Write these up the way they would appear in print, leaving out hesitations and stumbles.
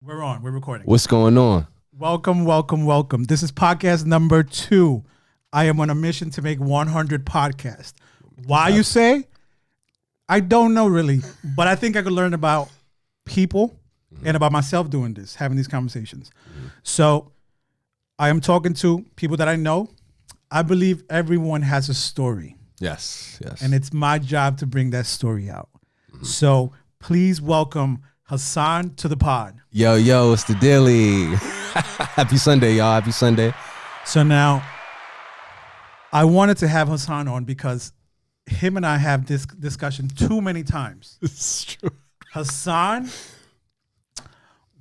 We're on. We're recording. What's going on? Welcome, welcome, welcome. This is podcast number 2. I am on a mission to make 100 podcasts. Why, you say? I don't know really, but I think I could learn about people and about myself doing this, having these conversations. So I am talking to people that I know. I believe everyone has a story. Yes. And it's my job to bring that story out. So please welcome Hassan to the pod. Yo, it's the Daily. Happy Sunday, y'all. Happy Sunday. So now, I wanted to have Hassan on because him and I have this discussion too many times. It's true. Hassan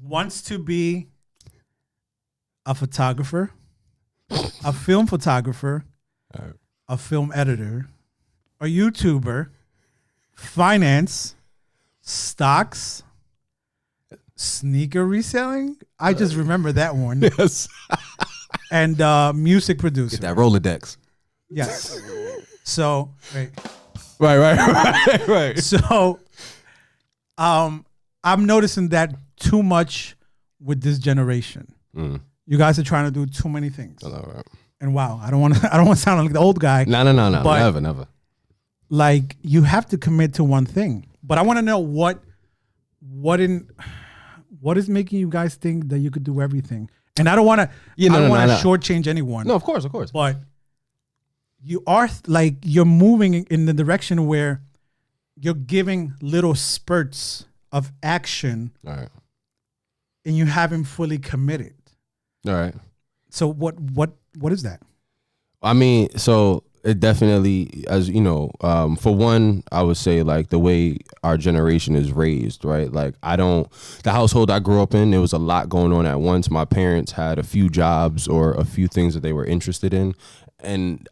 wants to be a photographer, a film photographer, a film editor, a YouTuber, finance, stocks, sneaker reselling. I just remember that one. Yes. And music producer. Get that Rolodex. Yes. So, wait. Right. So, I'm noticing that too much with this generation. You guys are trying to do too many things. Right. And wow, I don't want to sound like the old guy. No. But Never. like, you have to commit to one thing. But I want to know what is making you guys think that you could do everything. And I don't want to shortchange anyone. No, of course. But you are you're moving in the direction where you're giving little spurts of action. All right. And you haven't fully committed. All right. So what is that? I mean, so it definitely, as you know, for one, I would say like the way our generation is raised, right? Like the household I grew up in, there was a lot going on at once. My parents had a few jobs or a few things that they were interested in. And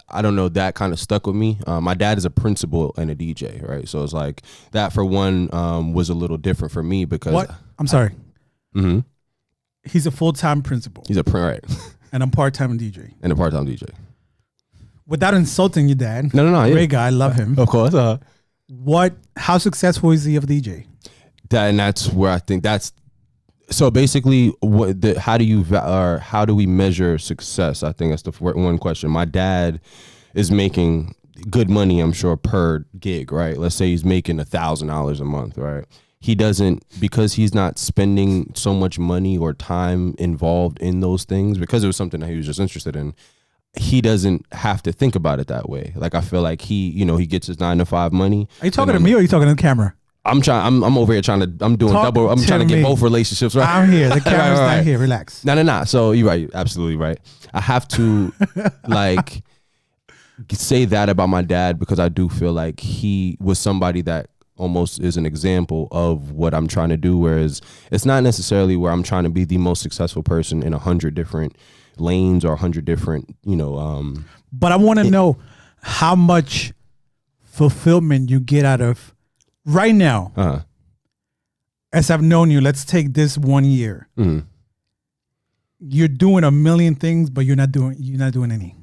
I don't know, that kind of stuck with me. My dad is a principal and a DJ, right? So it's like that for one was a little different for me because. What? I'm sorry. He's a full-time principal. He's right. And I'm part-time DJ. And a part-time DJ. Without insulting your dad. No. Yeah. Great guy. I love him. Of course. How successful is he of DJ? That's where I think so basically how do we measure success? I think that's the one question. My dad is making good money, I'm sure, per gig, right? Let's say he's making $1,000 a month, right? He doesn't, because he's not spending so much money or time involved in those things, because it was something that he was just interested in, he doesn't have to think about it that way. Like, I feel like he gets his 9-to-5 money. Are you talking to me or are you talking to the camera? I'm over here trying to get both relationships right. I'm here. The camera's not here. Relax. No. So you're right. You're absolutely right. I have to say that about my dad because I do feel like he was somebody that almost is an example of what I'm trying to do. Whereas it's not necessarily where I'm trying to be the most successful person in 100 different lanes or 100 different, But I want to know how much fulfillment you get out of right now. As I've known you, let's take this 1 year. You're doing a million things, but you're not doing any.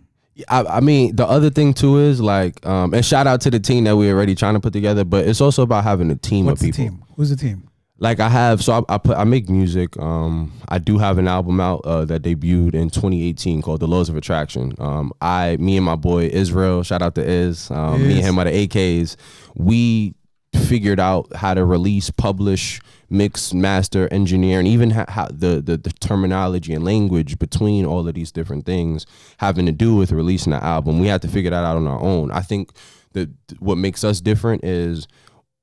I mean, the other thing too is and shout out to the team that we're already trying to put together, but it's also about having a team of people. What's the team? Who's the team? Like I make music. I do have an album out that debuted in 2018 called The Laws of Attraction. Me and my boy Israel, shout out to Iz. Me and him are the AKs. We figured out how to release, publish, mix, master, engineer, and even how the terminology and language between all of these different things having to do with releasing the album. We had to figure that out on our own. I think that what makes us different is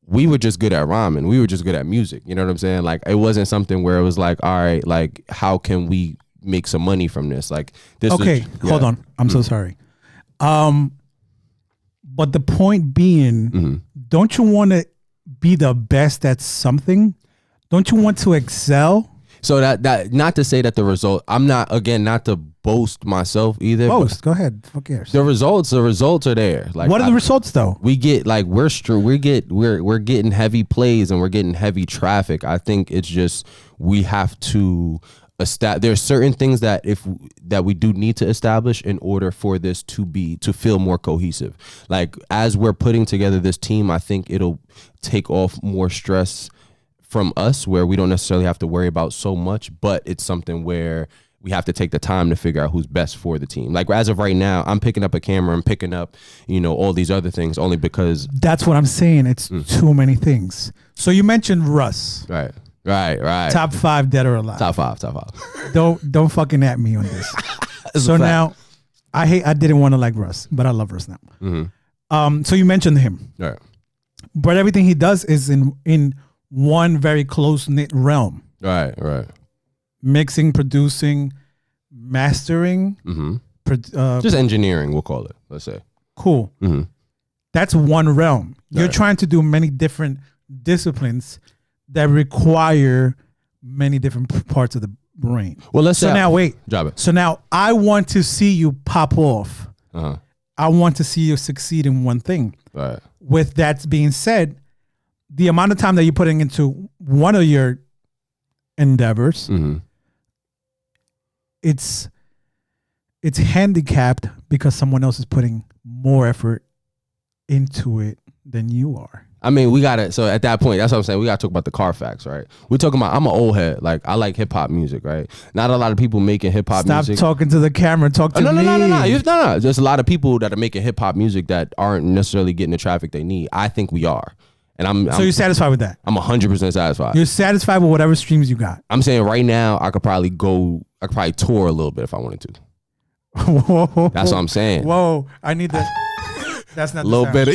we were just good at rhyming. We were just good at music. You know what I'm saying? Like, it wasn't something where it was like, all right, like, how can we make some money from this? Like, this. Okay, hold on. I'm so sorry. But the point being, don't you want to be the best at something? Don't you want to excel? So that not to say that the result, I'm not, again, not to boast myself either. Boast, go ahead. Who cares? The results are there. Like, what are the results though? We get like we're getting heavy plays and we're getting heavy traffic. I think it's just we have to there's certain things that we do need to establish in order for this to feel more cohesive. Like, as we're putting together this team, I think it'll take off more stress from us where we don't necessarily have to worry about so much, but it's something where we have to take the time to figure out who's best for the team. Like as of right now, I'm picking up a camera and picking up, all these other things only because. That's what I'm saying. It's too many things. So you mentioned Russ. Right. Top 5 dead or alive. Top five. Don't fucking at me on this. So now, I didn't want to like Russ, but I love Russ now. Mm-hmm. So you mentioned him. Right. But everything he does is in one very close-knit realm. Right. Mixing, producing, mastering. Mm-hmm. Just engineering, we'll call it, let's say. Cool. Mm-hmm. That's one realm. You're trying to do many different disciplines that require many different parts of the brain. Well, let's say. So now, wait. Drop it. So now I want to see you pop off. Uh-huh. I want to see you succeed in one thing. Right. With that being said, the amount of time that you're putting into one of your endeavors, mm-hmm. it's handicapped because someone else is putting more effort into it than you are. I mean, we got to, so at that point, that's what I'm saying. We got to talk about the Carfax, right? We're talking about, I'm an old head. Like, I like hip hop music, right? Not a lot of people making hip hop music. Stop talking to the camera. Talk to me. No. There's a lot of people that are making hip hop music that aren't necessarily getting the traffic they need. I think we are. And So you're satisfied with that? I'm 100% satisfied. You're satisfied with whatever streams you got? I'm saying right now, I could probably tour a little bit if I wanted to. Whoa. That's what I'm saying. Whoa. I need that. That's not a little bit of,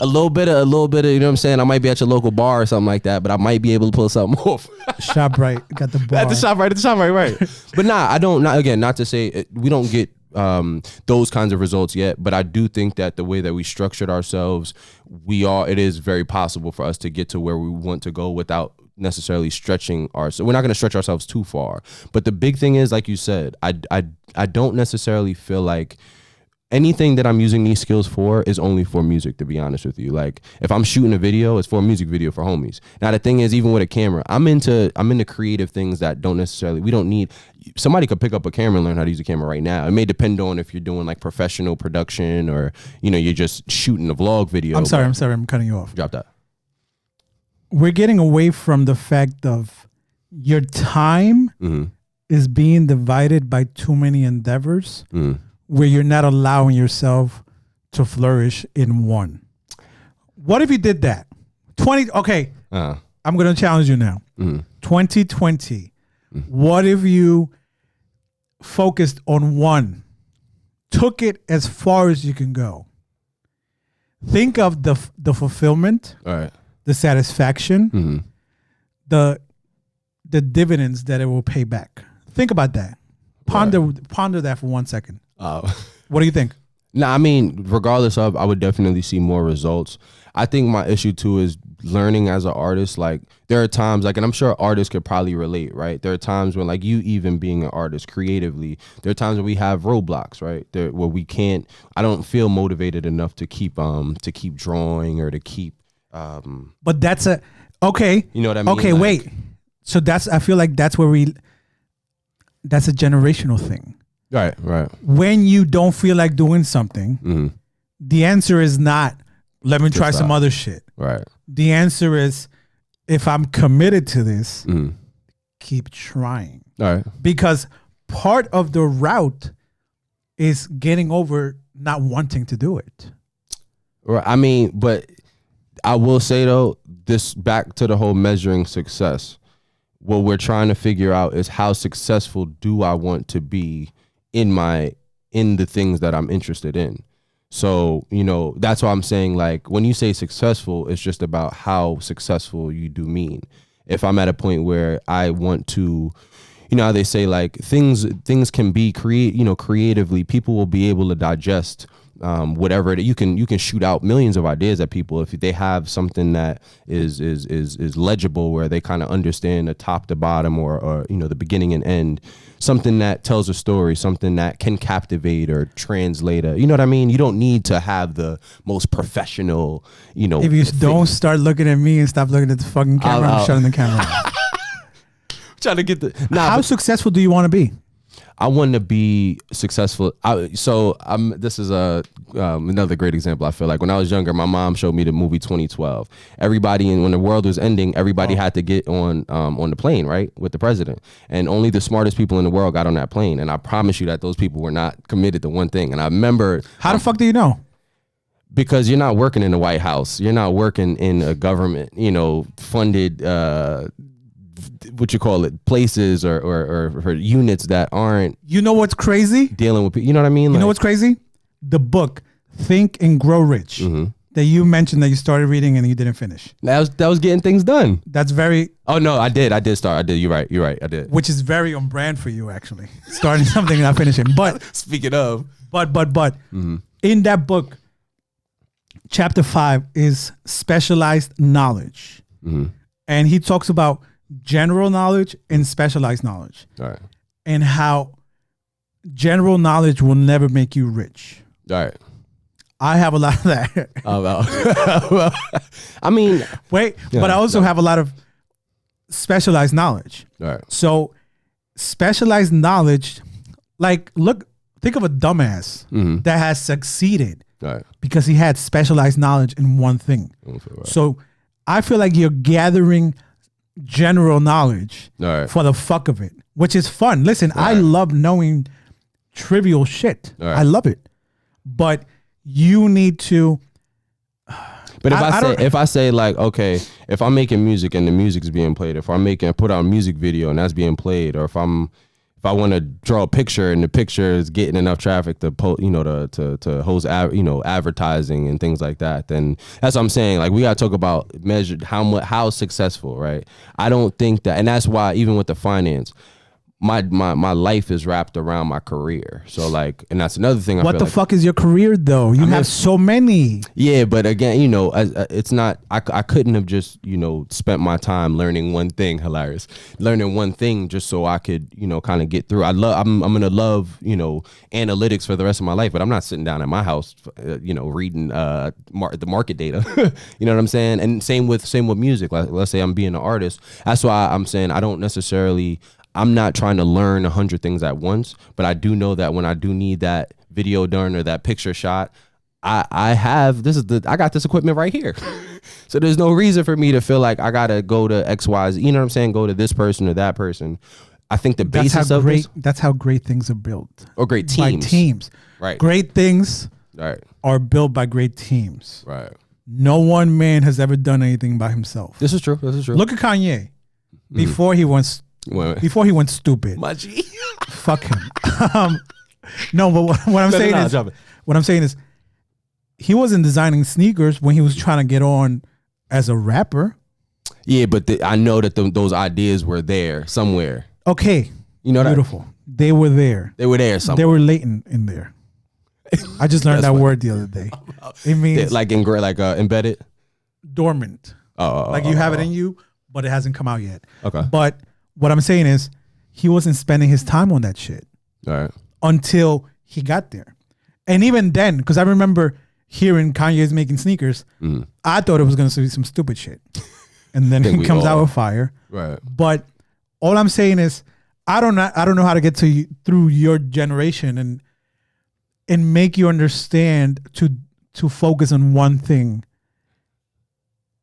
a little bit of, you know what I'm saying? I might be at your local bar or something like that, but I might be able to pull something off. ShopRite got the bar. At the ShopRite, right. But not to say we don't get those kinds of results yet, but I do think that the way that we structured ourselves, it is very possible for us to get to where we want to go without necessarily stretching so we're not going to stretch ourselves too far. But the big thing is, like you said, I don't necessarily feel like anything that I'm using these skills for is only for music, to be honest with you. Like if I'm shooting a video, it's for a music video for homies. Now the thing is, even with a camera, I'm into creative things that we don't need. Somebody could pick up a camera and learn how to use a camera right now. It may depend on if you're doing like professional production or, you're just shooting a vlog video. I'm sorry, I'm cutting you off. Drop that. We're getting away from the fact of your time is being divided by too many endeavors. Where you're not allowing yourself to flourish in one. What if you did that? Okay, I'm going to challenge you now. 2020, what if you focused on one, took it as far as you can go? Think of the fulfillment, all right, the satisfaction, the dividends that it will pay back. Think about that. Ponder that for 1 second. What do you think? I mean, regardless of, I would definitely see more results. I think my issue too is learning as an artist. Like there are times, like, and I'm sure artists could probably relate, right? There are times when, like, you even being an artist creatively, there are times when we have roadblocks, right? Where we can't. I don't feel motivated enough to keep drawing or to keep. But that's okay. You know what I mean? Okay, wait. So I feel like that's where that's a generational thing. Right. When you don't feel like doing something, the answer is not, let me try some other shit. Right. The answer is, if I'm committed to this, keep trying. All right. Because part of the route is getting over not wanting to do it. Right. I mean, but I will say though, this back to the whole measuring success. What we're trying to figure out is how successful do I want to be in the things that I'm interested in. So, that's why I'm saying, like, when you say successful, it's just about how successful you do mean. If I'm at a point where I want to, how they say, like, things can be creatively, people will be able to digest whatever you can shoot out millions of ideas at people if they have something that is legible, where they kind of understand the top to bottom or the beginning and end, something that tells a story, something that can captivate or translate you know what I mean? You don't need to have the most professional, If you don't start looking at me and stop looking at the fucking camera, I'm shutting the camera off. Trying to get How successful do you want to be? I want to be successful. This is another great example. I feel like when I was younger, my mom showed me the movie 2012. Everybody, when the world was ending, everybody had to get on the plane, right, with the president, and only the smartest people in the world got on that plane. And I promise you that those people were not committed to one thing. And I remember, how the fuck do you know? Because you're not working in the White House, you're not working in a government, funded. What you call it, places or units that aren't. You know what's crazy? Dealing with, you know what I mean? You know what's crazy? The book Think and Grow Rich that you mentioned that you started reading and you didn't finish. That was getting things done. That's very. Oh no, I did start. I did. You're right. I did. Which is very on brand for you, actually. Starting something and not finishing. But speaking of, but in that book, chapter 5 is specialized knowledge, and he talks about general knowledge and specialized knowledge. All right. And how general knowledge will never make you rich. All right. I have a lot of that. I mean, but I also have a lot of specialized knowledge. All right. So specialized knowledge, think of a dumbass that has succeeded because he had specialized knowledge in one thing. Right. So I feel like you're gathering general knowledge for the fuck of it, which is fun. Listen, I love knowing trivial shit. I love it. But you need to. But if I say like, okay, if I'm making music and the music's being played, if I'm put out a music video and that's being played, or if I want to draw a picture and the picture is getting enough traffic to to host advertising and things like that, then that's what I'm saying. Like, we gotta talk about measured how successful, right? I don't think that, and that's why even with the finance, my life is wrapped around my career. So like, and that's another thing. What the fuck is your career though? You have so many. Yeah, but again, it's not. I couldn't have just spent my time learning one thing. Learning one thing just so I could kind of get through. I'm gonna love analytics for the rest of my life, but I'm not sitting down at my house reading the market data. You know what I'm saying? And same with music. Like, let's say I'm being an artist. That's why I'm saying I'm not trying to learn 100 things at once, but I do know that when I do need that video done or that picture shot, I got this equipment right here. So there's no reason for me to feel like I gotta go to XYZ, you know what I'm saying? Go to this person or that person. I think that's how great things are built. Or great teams. By teams. Right. Great things are built by great teams. Right. No one man has ever done anything by himself. This is true. Look at Kanye. Before he went stupid. My G. Fuck him. No, but what I'm saying is he wasn't designing sneakers when he was trying to get on as a rapper. Yeah, but I know that those ideas were there somewhere. Okay. Beautiful. They were there. They were there somewhere. They were latent in there. I just learned that word the other day. It means embedded? Dormant. You have it in you, but it hasn't come out yet. Okay. But what I'm saying is he wasn't spending his time on that shit. All right. Until he got there. And even then, because I remember hearing Kanye's making sneakers, I thought it was going to be some stupid shit. And then he comes out with fire. Right. But all I'm saying is I don't know how to get to you through your generation and make you understand to focus on one thing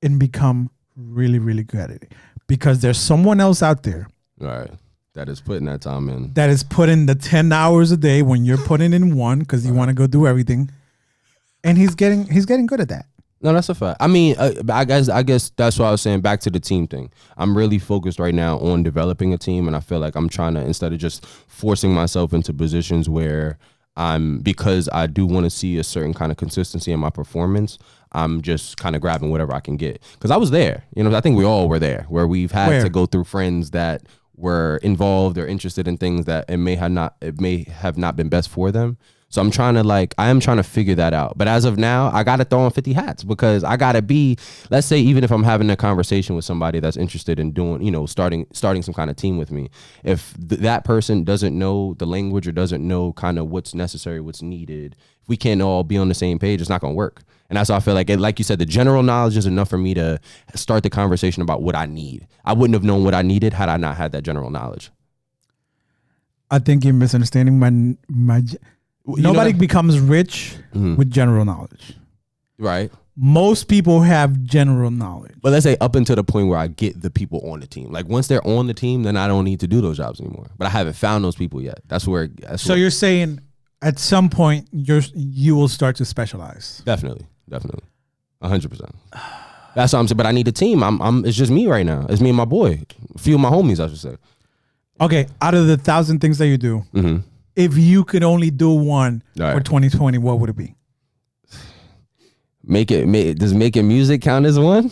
and become really, really good at it. Because there's someone else out there. Right. That is putting that time in. That is putting the 10 hours a day when you're putting in one because you want to go do everything. And he's getting good at that. No, that's a fact. I mean, I guess that's what I was saying, back to the team thing. I'm really focused right now on developing a team, and I feel like I'm trying to, instead of just forcing myself into positions where because I do want to see a certain kind of consistency in my performance, I'm just kind of grabbing whatever I can get. Because I was there. I think we all were there, where we've had to go through friends that were involved or interested in things that it may have not been best for them. So I am trying to figure that out. But as of now, I got to throw on 50 hats because I got to be, let's say, even if I'm having a conversation with somebody that's interested in doing, starting some kind of team with me, if that person doesn't know the language or doesn't know kind of what's necessary, what's needed, if we can't all be on the same page, it's not going to work. And that's why I feel like you said, the general knowledge is enough for me to start the conversation about what I need. I wouldn't have known what I needed had I not had that general knowledge. I think you're misunderstanding nobody becomes rich with general knowledge. Right. Most people have general knowledge. But let's say up until the point where I get the people on the team. Like once they're on the team, then I don't need to do those jobs anymore. But I haven't found those people yet. So you're saying at some point you will start to specialize. Definitely. 100%. That's what I'm saying. But I need a team. It's just me right now. It's me and my boy. A few of my homies, I should say. Okay, out of the 1,000 things that you do, if you could only do one for 2020, what would it be? Does making music count as one?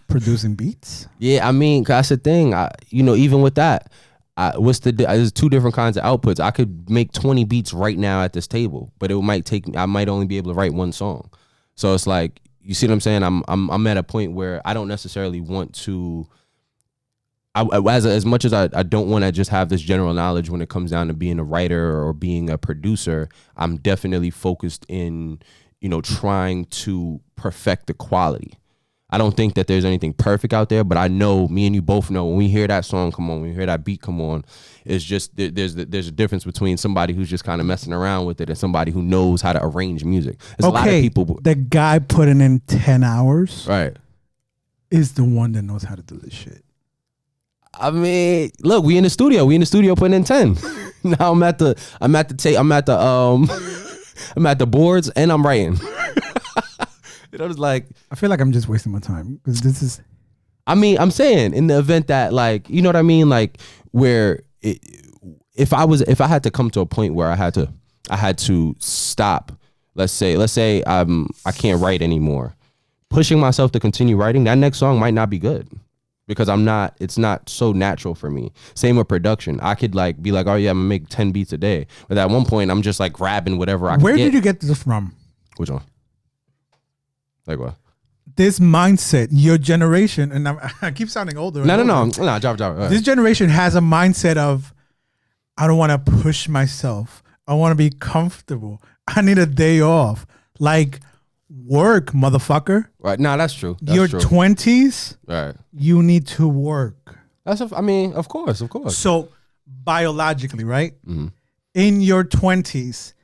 Producing beats? Yeah, I mean, that's the thing. Even with that, there's two different kinds of outputs. I could make 20 beats right now at this table, but I might only be able to write one song. So it's like, you see what I'm saying? I'm at a point where I don't necessarily want to. As much as I don't want to just have this general knowledge when it comes down to being a writer or being a producer, I'm definitely focused in, trying to perfect the quality. I don't think that there's anything perfect out there, but I know, me and you both know, when we hear that song come on, when we hear that beat come on, it's just there's a difference between somebody who's just kind of messing around with it and somebody who knows how to arrange music. There's a lot of people. The guy putting in 10 hours, right, is the one that knows how to do this shit. I mean, look, we in the studio putting in 10. Now I'm at the boards and I'm writing. It's like, I feel like I'm just wasting my time because this is. I mean, I'm saying in the event that, like, you know what I mean, like where if I had to come to a point where I had to stop. Let's say I can't write anymore. Pushing myself to continue writing, that next song might not be good. Because it's not so natural for me. Same with production. I could be like, oh yeah, I'm gonna make 10 beats a day. But at one point, I'm just like grabbing whatever I can get. Where did you get this from? Which one? Like what? This mindset, your generation, and I keep sounding older. No, drop. This generation has a mindset of, I don't want to push myself. I want to be comfortable. I need a day off. Like, work, motherfucker. Right. No, that's true. Your 20s, right? You need to work. Of course. So biologically, right? Mm-hmm. In your 20s,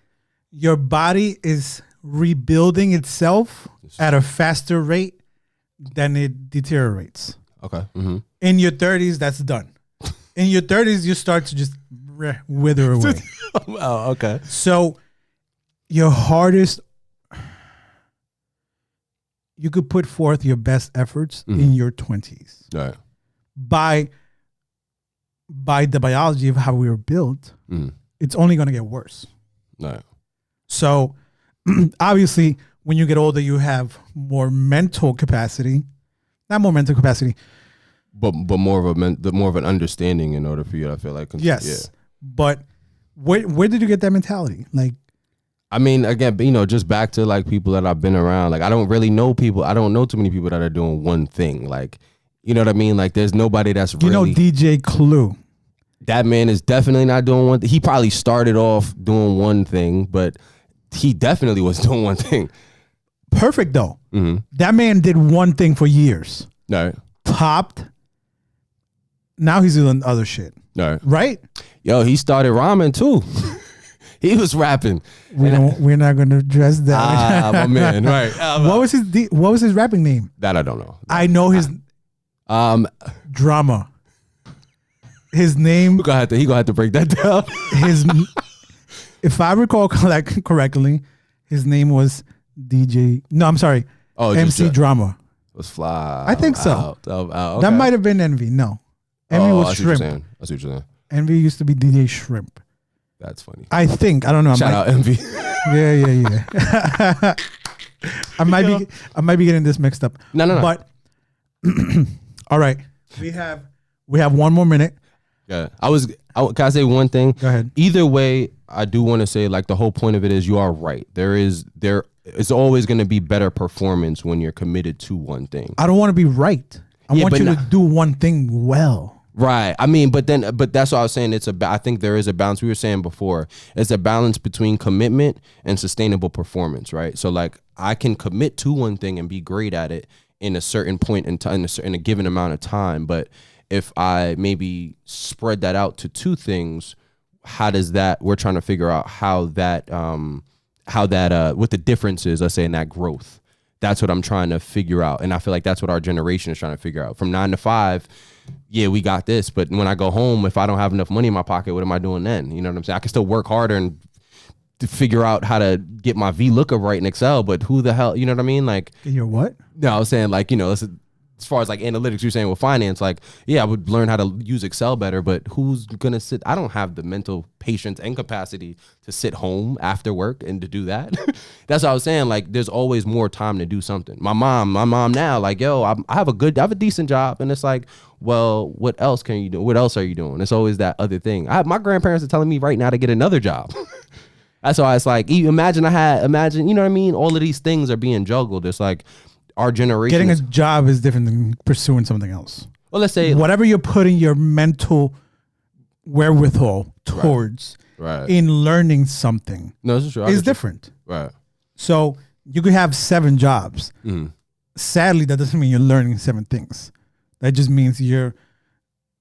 your body is rebuilding itself at a faster rate than it deteriorates. Okay. Mm-hmm. In your 30s, that's done. In your 30s, you start to just wither away. Oh, okay. So your hardest. You could put forth your best efforts in your 20s. Right. By the biology of how we were built, it's only going to get worse. Right. So obviously, when you get older, you have more mental capacity. Not more mental capacity. But more of an understanding in order for you, I feel like. Yes. Yeah. But where did you get that mentality? Like, I mean, again, just back to like people that I've been around. Like, I don't really know people. I don't know too many people that are doing one thing. Like, you know what I mean? Like, there's nobody that's really. You know DJ Clue. That man is definitely not doing one thing. He probably started off doing one thing, but he definitely was doing one thing. Perfect, though. Mm-hmm. That man did one thing for years. Right. Popped. Now he's doing other shit. Right? Yo, he started rhyming, too. He was rapping. We're not going to address that. My man, right. What was his rapping name? That I don't know. I know his Drama. His name. He gonna have to break that down. If I recall correctly, his name was DJ. No, I'm sorry. Oh, MC Drama. Was fly. I think so. Okay. That might have been Envy. No, Envy was Shrimp. I see what you're saying. Envy used to be DJ Shrimp. That's funny. I think. I don't know. Shout out Envy. Yeah. I might be getting this mixed up. No. But all right, we have one more minute. Yeah. Can I say one thing? Go ahead. Either way, I do want to say, like, the whole point of it is you are right. There is always going to be better performance when you're committed to one thing. I don't want to be right. I want you to do one thing well. Right. I mean, but that's what I was saying. I think there is a balance. We were saying before, it's a balance between commitment and sustainable performance, right? So, like, I can commit to one thing and be great at it in a certain point in time, in a given amount of time, but if I maybe spread that out to 2 things, how does that, we're trying to figure out how that what the difference is, let's say, in that growth. That's what I'm trying to figure out. And I feel like that's what our generation is trying to figure out. From 9 to 5, yeah, we got this. But when I go home, if I don't have enough money in my pocket, what am I doing then? You know what I'm saying? I can still work harder and to figure out how to get my VLOOKUP right in Excel, but who the hell, you know what I mean? Like, you're what? No, I was saying, like, you know, as far as like analytics, you're saying with finance, like, yeah, I would learn how to use Excel better, but who's gonna sit? I don't have the mental patience and capacity to sit home after work and to do that. That's what I was saying. Like, there's always more time to do something. My mom now, like, yo, I have a decent job, and it's like, well, what else can you do? What else are you doing? It's always that other thing. My grandparents are telling me right now to get another job. That's why it's like, imagine, you know what I mean? All of these things are being juggled. It's like, our generation, getting a job is different than pursuing something else. Well, let's say whatever you're putting your mental wherewithal towards in learning something this is true. is different. Right. So you could have 7 jobs. Sadly, that doesn't mean you're learning 7 things. That just means you're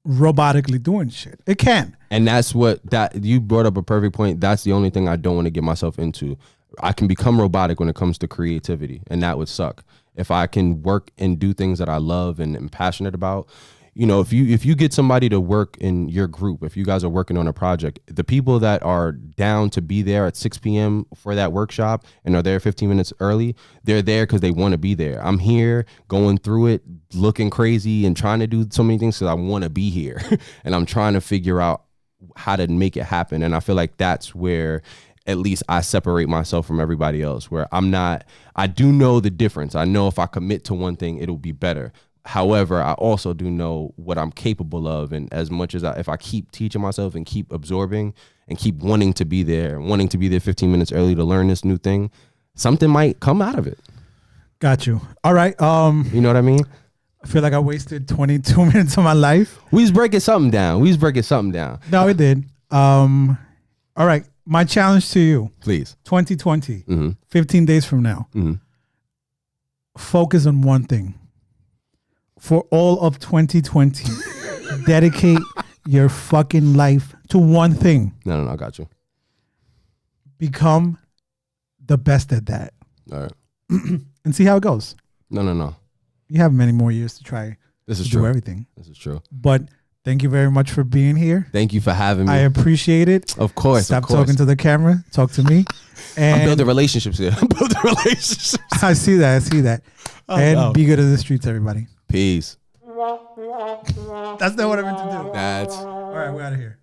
robotically doing shit. It can. And that's that you brought up a perfect point. That's the only thing I don't want to get myself into. I can become robotic when it comes to creativity, and that would suck. If I can work and do things that I love and am passionate about, you know, if you get somebody to work in your group, if you guys are working on a project, the people that are down to be there at 6 p.m. for that workshop and are there 15 minutes early, they're there because they want to be there. I'm here going through it, looking crazy and trying to do so many things because I want to be here. And I'm trying to figure out how to make it happen. And I feel like that's where at least I separate myself from everybody else, where I do know the difference. I know if I commit to one thing, it'll be better. However, I also do know what I'm capable of. And as much as if I keep teaching myself and keep absorbing and keep wanting to be there 15 minutes early to learn this new thing, something might come out of it. Got you. All right. You know what I mean? I feel like I wasted 22 minutes of my life. We was breaking something down. No, it did. All right. My challenge to you, please, 2020, 15 days from now, focus on one thing. For all of 2020, dedicate your fucking life to one thing. No, I got you. Become the best at that. All right. And see how it goes. No. You have many more years to try to do everything. This is true. But thank you very much for being here. Thank you for having me. I appreciate it. Of course. Stop talking to the camera. Talk to me. And I'm building relationships here. I see that. And be good at the streets, everybody. Peace. That's not what I meant to do. That's all right. We're out of here.